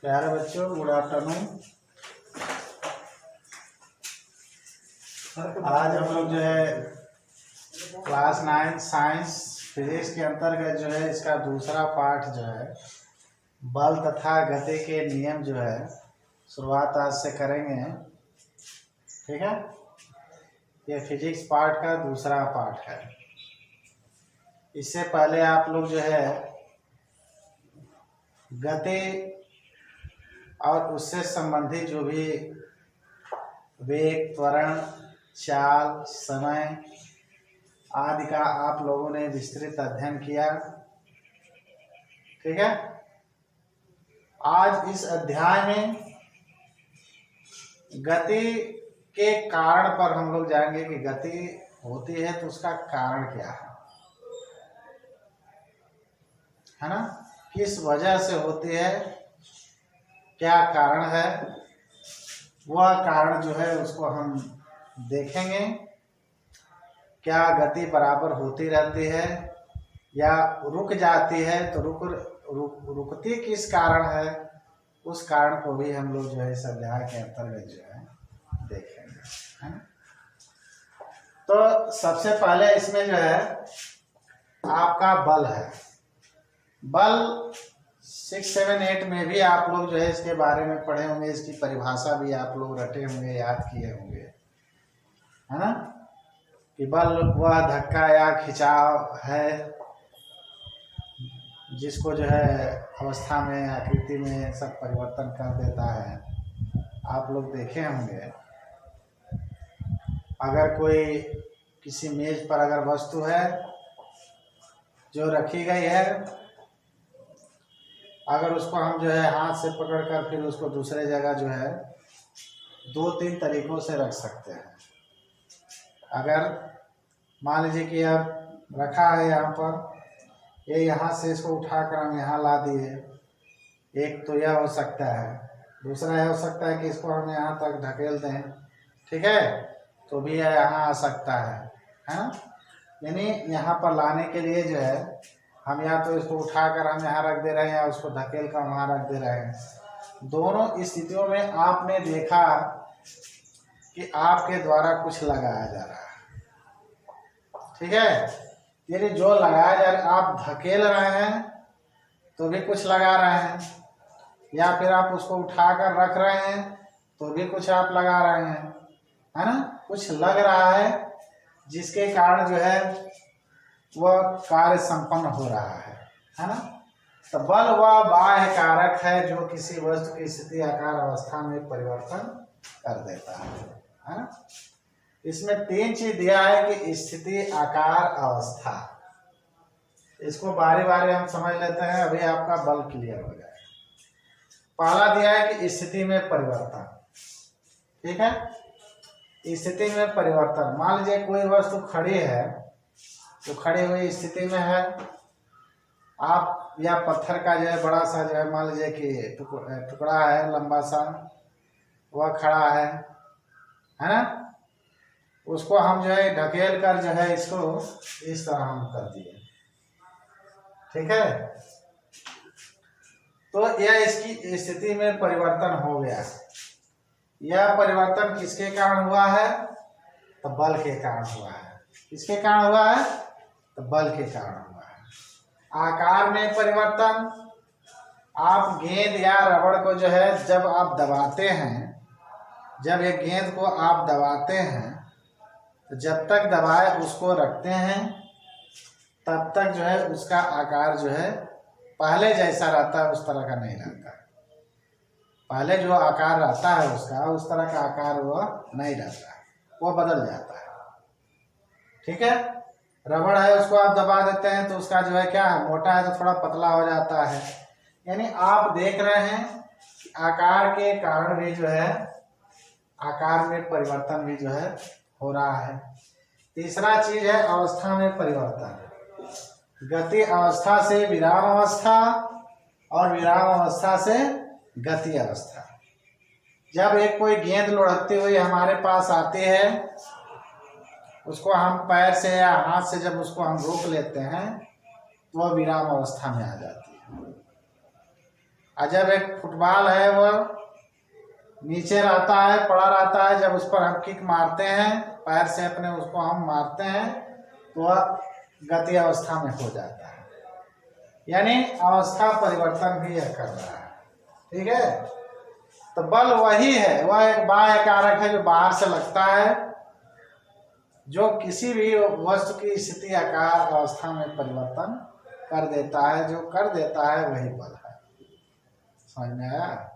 प्यारे बच्चों, good afternoon. आज हम लोग जो है क्लास 9 साइंस फिजिक्स के अंतर्गत जो है इसका दूसरा पाठ जो है बल तथा गति के नियम जो है शुरुआत आज से करेंगे। ठीक है, ये फिजिक्स पार्ट का दूसरा पाठ है। इससे पहले आप लोग जो है गति और उससे संबंधित जो भी वेग, त्वरण, चाल, समय आदि का आप लोगों ने विस्तृत अध्ययन किया। ठीक है, आज इस अध्याय में गति के कारण पर हम लोग जाएंगे कि गति होती है तो उसका कारण क्या है ना, किस वजह से होती है, क्या कारण है, वह कारण जो है उसको हम देखेंगे। क्या गति बराबर होती रहती है या रुक जाती है, तो रुकती किस कारण है, उस कारण को भी हम लोग जो है इस अध्याय के अंतर्गत जो है देखेंगे, है ना। तो सबसे पहले इसमें जो है आपका बल है। बल 6, 7, 8 में भी आप लोग जो है इसके बारे में पढ़े होंगे, इसकी परिभाषा भी आप लोग रटे होंगे, याद किए होंगे, है ना, कि बल वह धक्का या खिंचाव है जिसको जो है अवस्था में, आकृति में सब परिवर्तन कर देता है। आप लोग देखे होंगे, अगर कोई किसी मेज पर अगर वस्तु है जो रखी गई है, अगर उसको हम जो है हाथ से पकड़कर फिर उसको दूसरे जगह जो है 2-3 तरीकों से रख सकते हैं। अगर मान लीजिए कि अब रखा है यहाँ पर, ये यहाँ से इसको उठाकर हम यहाँ ला दिए, एक तो यह हो सकता है। दूसरा यह हो सकता है कि इसको हम यहाँ तक ढकेल दें, ठीक है, तो भी यह यहाँ आ सकता है ना। यानी यहाँ पर लाने के लिए जो है हम या तो इसको उठाकर हम यहाँ रख दे रहे हैं या उसको धकेल कर वहाँ रख दे रहे हैं। दोनों स्थितियों में आपने देखा कि आपके द्वारा कुछ लगाया जा रहा है, ठीक है। यानी जो लगाया जा रहा है, आप धकेल रहे हैं तो भी कुछ लगा रहे हैं, या फिर आप उसको उठाकर रख रहे हैं तो भी कुछ आप लगा रहे हैं, है ना। कुछ लग रहा है जिसके कारण जो है वह कार्य संपन्न हो रहा है ना। तो बल वह बाह्य कारक है जो किसी वस्तु की स्थिति, आकार, अवस्था में परिवर्तन कर देता है ना। इसमें 3 चीज दिया है कि स्थिति, आकार, अवस्था। इसको बारी बारी हम समझ लेते हैं, अभी आपका बल क्लियर हो जाएगा। पहला दिया है कि स्थिति में परिवर्तन, ठीक है। स्थिति में परिवर्तन, मान लीजिए कोई वस्तु खड़ी है, तो खड़ी हुई स्थिति में है, आप या पत्थर का जो है बड़ा सा जो है मान लीजिए कि टुकड़ा है लंबा सा, वह खड़ा है ना। उसको हम जो है ढकेल कर जो है इसको इस तरह हम कर दिए, ठीक है। तो यह इसकी स्थिति में परिवर्तन हो गया। यह परिवर्तन किसके कारण हुआ है, तो बल के कारण हुआ है। किसके कारण हुआ है, तो बल के कारण हुआ है। आकार में परिवर्तन, आप गेंद या रबड़ को जो है जब आप दबाते हैं, जब एक गेंद को आप दबाते हैं तो जब तक दबाए उसको रखते हैं तब तक जो है उसका आकार जो है पहले जैसा रहता है, उस तरह का नहीं रहता। पहले जो आकार रहता है उसका, उस तरह का आकार वह नहीं रहता, वो बदल जाता है, ठीक है। रबड़ है, उसको आप दबा देते हैं तो उसका जो है क्या है, मोटा है तो थोड़ा पतला हो जाता है। यानी आप देख रहे हैं कि आकार के कारण भी जो है आकार में परिवर्तन भी जो है हो रहा है। तीसरा चीज है अवस्था में परिवर्तन। गति अवस्था से विराम अवस्था और विराम अवस्था से गति अवस्था। जब एक कोई गेंद लुढ़कती हुई हमारे पास आती है, उसको हम पैर से या हाथ से जब उसको हम रोक लेते हैं तो वह विराम अवस्था में आ जाती है। और जब एक फुटबॉल है वो नीचे रहता है, पड़ा रहता है, जब उस पर हम किक मारते हैं पैर से अपने, उसको हम मारते हैं तो वह गति अवस्था में हो जाता है, यानी अवस्था परिवर्तन भी यह कर रहा है। ठीक है, तो बल वही है, वह एक बाह्य कारक है जो बाहर से लगता है, जो किसी भी वस्तु की स्थिति आकार अवस्था में परिवर्तन कर देता है। जो कर देता है वही बल है। समझ में आया?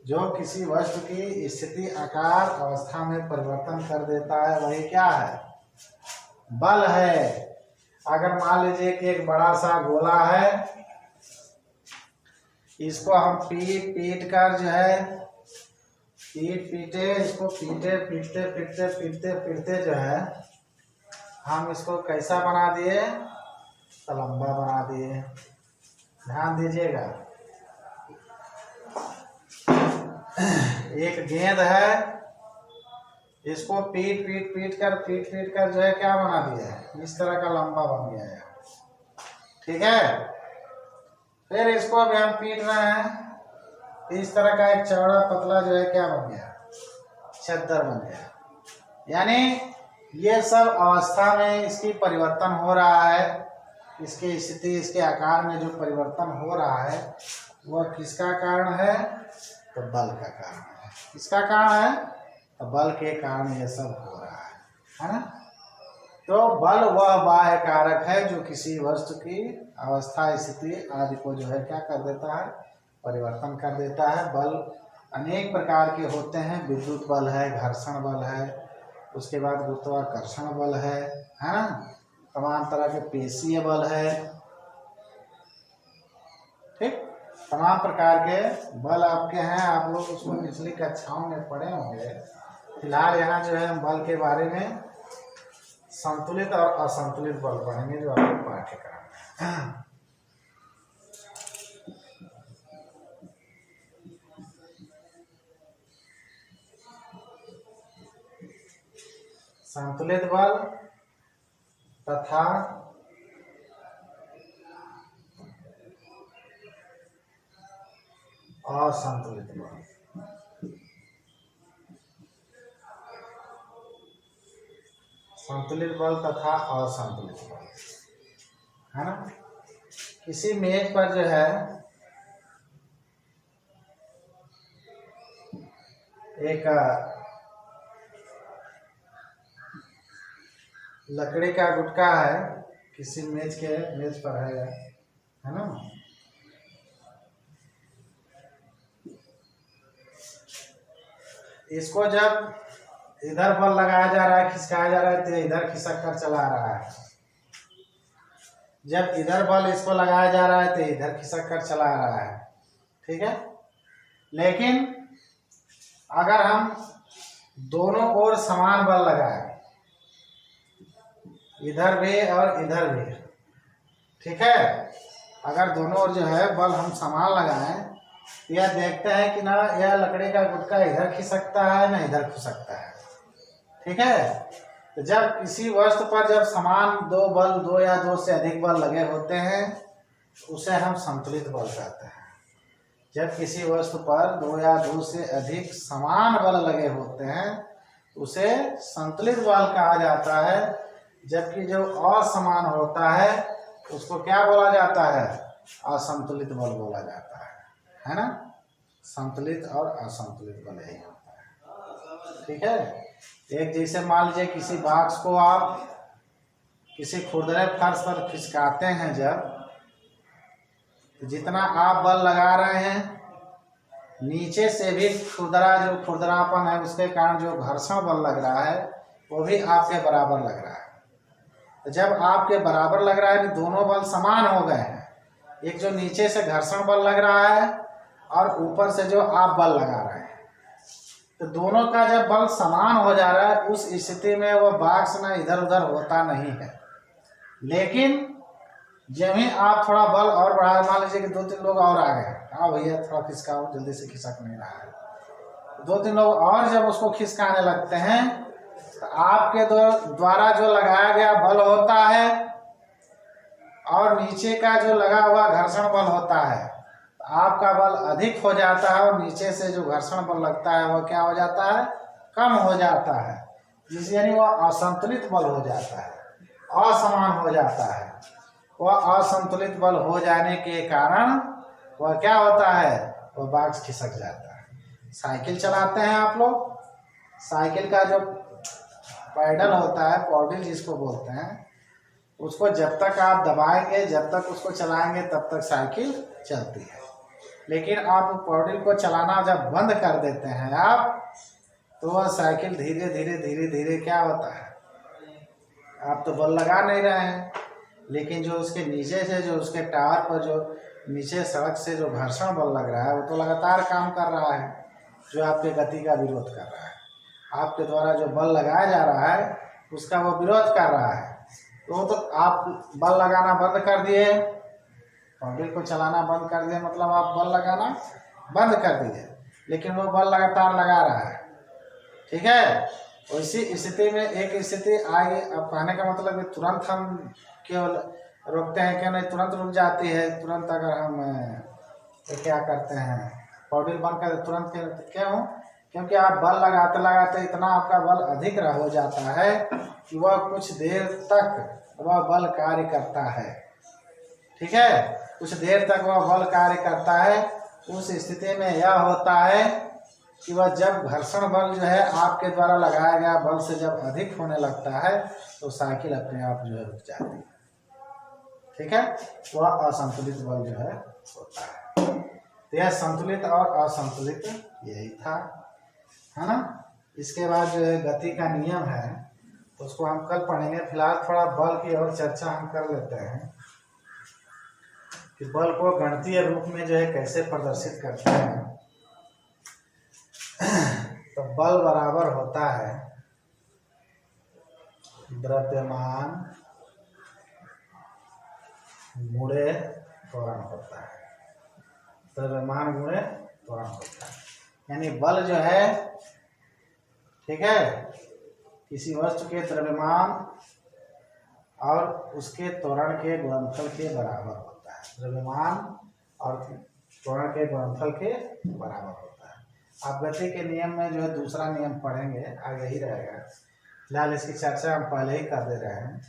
जो किसी वस्तु की स्थिति आकार अवस्था में परिवर्तन कर देता है वही क्या है? बल है। अगर मान लीजिए कि एक बड़ा सा गोला है, इसको हम पीट कर जो है पीटे इसको पीटते जो है हम इसको कैसा बना दिए? तो लंबा बना दिए। ध्यान दीजिएगा, एक गेंद है, इसको पीट कर जो है क्या बना दिया है? इस तरह का लंबा बन गया है। ठीक है, फिर इसको अभी हम पीट रहे हैं, इस तरह का एक चौड़ा पतला जो है क्या बन गया? चद्दर बन गया। यानी ये सब अवस्था में इसकी परिवर्तन हो रहा है, इसकी स्थिति इसके आकार में जो परिवर्तन हो रहा है वह किसका कारण है? तो बल का कारण है। किसका कारण है? तो बल के कारण ये सब हो रहा है ना? तो बल वह बाह्य कारक है जो किसी वस्तु की अवस्था स्थिति आदि को जो है क्या कर देता है? परिवर्तन कर देता है। बल अनेक प्रकार के होते हैं। विद्युत बल है, घर्षण बल है, उसके बाद गुरुत्वाकर्षण बल है ना? तमाम तरह के पेशीय बल है। ठीक, तमाम प्रकार के बल आपके हैं। आप लोग उसको पिछली कक्षाओं में पढ़े होंगे। फिलहाल यहाँ जो है हम बल के बारे में संतुलित और असंतुलित बल पढ़ेंगे जो आपके पाठ्यक्रम में। संतुलित बल तथा असंतुलित बल। संतुलित बल तथा असंतुलित बल, है ना? किसी मेज पर जो है एक लकड़ी का गुटका है, किसी मेज पर है ना? इसको जब इधर बल लगाया जा रहा है, खिसकाया जा रहा है, तो इधर खिसक कर चला रहा है। जब इधर बल इसको लगाया जा रहा है तो इधर खिसक कर चला रहा है। ठीक है, लेकिन अगर हम दोनों ओर समान बल लगाए, इधर भी और इधर भी, ठीक है, अगर दोनों ओर जो है बल हम समान लगाएं, यह देखते हैं कि ना यह लकड़ी का गुटका इधर खिसकता है ना इधर खिसकता है। ठीक है, तो जब किसी वस्तु पर जब समान दो या दो से अधिक बल लगे होते हैं उसे हम संतुलित बल कहते हैं। जब किसी वस्तु पर दो या दो से अधिक समान बल लगे होते हैं उसे संतुलित बल कहा जाता है। जबकि जो असमान होता है उसको क्या बोला जाता है? असंतुलित बल बोला जाता है ना? संतुलित और असंतुलित बल यही होता है। ठीक है, एक जैसे मान लीजिए किसी बॉक्स को आप किसी खुरदरे फर्श पर खिसकाते हैं, जब तो जितना आप बल लगा रहे हैं नीचे से भी खुरदरापन है उसके कारण जो घर्षण बल लग रहा है वो भी आपके बराबर लग रहा है। तो जब आपके बराबर लग रहा है कि दोनों बल समान हो गए हैं, एक जो नीचे से घर्षण बल लग रहा है और ऊपर से जो आप बल लगा रहे हैं, तो दोनों का जब बल समान हो जा रहा है उस स्थिति में वो बॉक्स ना इधर उधर होता नहीं है। लेकिन जब ही आप थोड़ा बल और बढ़ा, मान लीजिए कि 2-3 लोग और आ गए, हाँ भैया थोड़ा खिसकाओ, जल्दी से खिसक नहीं रहा है, 2-3 लोग और जब उसको खिसकाने लगते हैं तो आपके द्वारा जो लगाया गया बल होता है और नीचे का जो लगा हुआ घर्षण बल होता है, तो आपका बल अधिक हो जाता है और नीचे से जो घर्षण बल लगता है वो क्या हो जाता है, कम हो जाता है, जिससे यानी वह असंतुलित बल हो जाता है, असमान हो जाता है। वह असंतुलित बल हो जाने के कारण वह क्या होता है, वह बॉक्स खिसक जाता है। साइकिल चलाते हैं आप लोग, साइकिल का जो पैडल होता है, पॉडिल जिसको बोलते हैं, उसको जब तक आप दबाएंगे, जब तक उसको चलाएंगे, तब तक साइकिल चलती है। लेकिन आप पॉडिल को चलाना जब बंद कर देते हैं आप, तो वह साइकिल धीरे धीरे धीरे धीरे क्या होता है, आप तो बल लगा नहीं रहे हैं, लेकिन जो उसके नीचे से, जो उसके टायर पर जो नीचे सड़क से जो घर्षण बल लग रहा है, वो तो लगातार काम कर रहा है, जो आपके गति का विरोध कर रहा है। आपके द्वारा जो बल लगाया जा रहा है उसका वो विरोध कर रहा है। तो आप बल लगाना बंद कर दिए, पॉडिल को चलाना बंद कर दिए, मतलब आप बल लगाना बंद कर दिए, लेकिन वो बल लगातार लगा रहा है। ठीक है, उसी स्थिति में एक स्थिति आएगी। अब कहने का मतलब है तुरंत हम केवल रोकते हैं क्या, नहीं, तुरंत रुक जाती है। तुरंत अगर हम क्या करते हैं, पॉडिल बंद कर तुरंत क्यों, क्योंकि आप बल लगाते लगाते इतना आपका बल अधिक हो जाता है कि वह कुछ देर तक वह बल कार्य करता है। ठीक है, कुछ देर तक वह बल कार्य करता है। उस स्थिति में यह होता है कि वह जब घर्षण बल जो है आपके द्वारा लगाया गया बल से जब अधिक होने लगता है, तो साइकिल अपने आप जो है रुक जाती है। ठीक है, वह असंतुलित बल जो है होता है। तो यह संतुलित और असंतुलित यही था, है ना। इसके बाद जो है गति का नियम है, तो उसको हम कल पढ़ेंगे। फिलहाल थोड़ा बल की और चर्चा हम कर लेते हैं कि बल को गणितीय रूप में जो है कैसे प्रदर्शित करते हैं। तो बल बराबर होता है द्रव्यमान गुणे त्वरण होता है, द्रव्यमान गुणे त्वरण होता है। यानी बल जो है, ठीक है, किसी वस्तु के द्रव्यमान और उसके त्वरण के गुणनफल के बराबर होता है। द्रव्यमान और त्वरण के गुणनफल के बराबर होता है। आप गति के नियम में जो है दूसरा नियम पढ़ेंगे, आगे ही रहेगा। फिलहाल इसकी चर्चा हम पहले ही कर दे रहे हैं।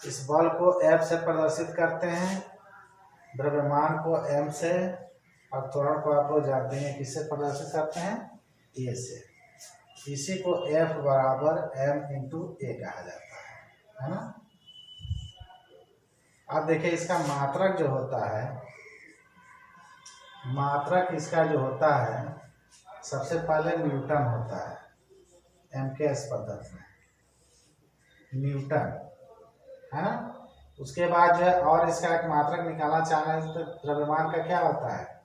इस बल को F से प्रदर्शित करते हैं, द्रव्यमान को M से, और त्वरण को आप लोग जानते हैं किससे प्रदर्शित करते हैं, A से। इसी को F बराबर M×A कहा जाता है ना। अब देखिए इसका मात्रक जो होता है, मात्रक इसका जो होता है, सबसे पहले न्यूटन होता है। MKS पद्धति में न्यूटन, है ना। उसके बाद जो है और इसका एक मात्रक निकालना चाहना है, तो द्रव्यमान का क्या होता है,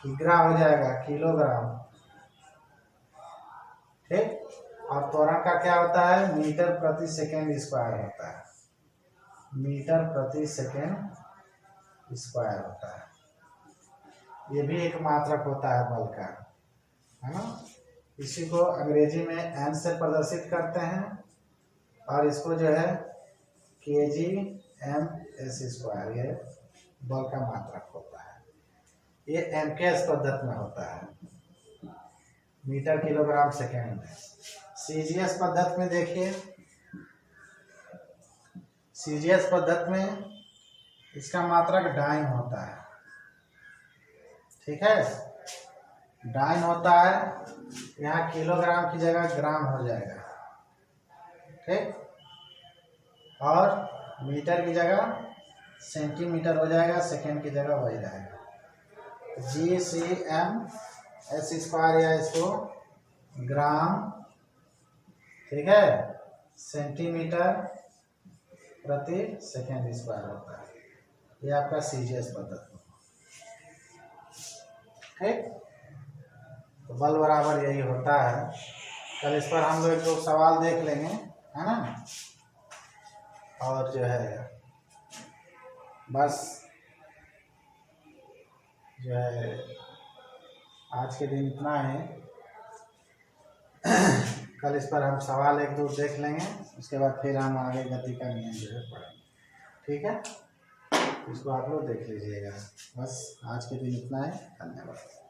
किग्रा हो जाएगा, किलोग्राम। ठीक, और त्वरण का क्या होता है, मीटर प्रति सेकेंड स्क्वायर होता है, मीटर प्रति सेकेंड स्क्वायर होता है। ये भी एक मात्रक होता है बल का, है ना। इसी को अंग्रेजी में एन से प्रदर्शित करते हैं, और इसको जो है kg/m², ये बल का मात्रक होता है। ये MKS पद्धति में होता है, मीटर किलोग्राम सेकेंड में। CGS पद्धति में देखिए, CGS पद्धति में इसका मात्रक डाइन होता है। ठीक है, डाइन होता है, यहाँ किलोग्राम की जगह ग्राम हो जाएगा। ठीक, और मीटर की जगह सेंटीमीटर हो जाएगा, सेकेंड की जगह वही रहेगा। G/m² या इसको ग्राम, ठीक है, सेंटीमीटर प्रति सेकेंड स्क्वायर होता है। ये आपका CGS पद्धति। ठीक, तो बल बराबर यही होता है। कल इस पर हम लोग 2 सवाल देख लेंगे, है ना। और जो है बस जो है आज के दिन इतना है। कल इस पर हम सवाल 1-2 देख लेंगे, उसके बाद फिर हम आगे गति का नियम जो है पढ़ेंगे। ठीक है। इसको आप लोग देख लीजिएगा। बस आज के दिन इतना है। धन्यवाद।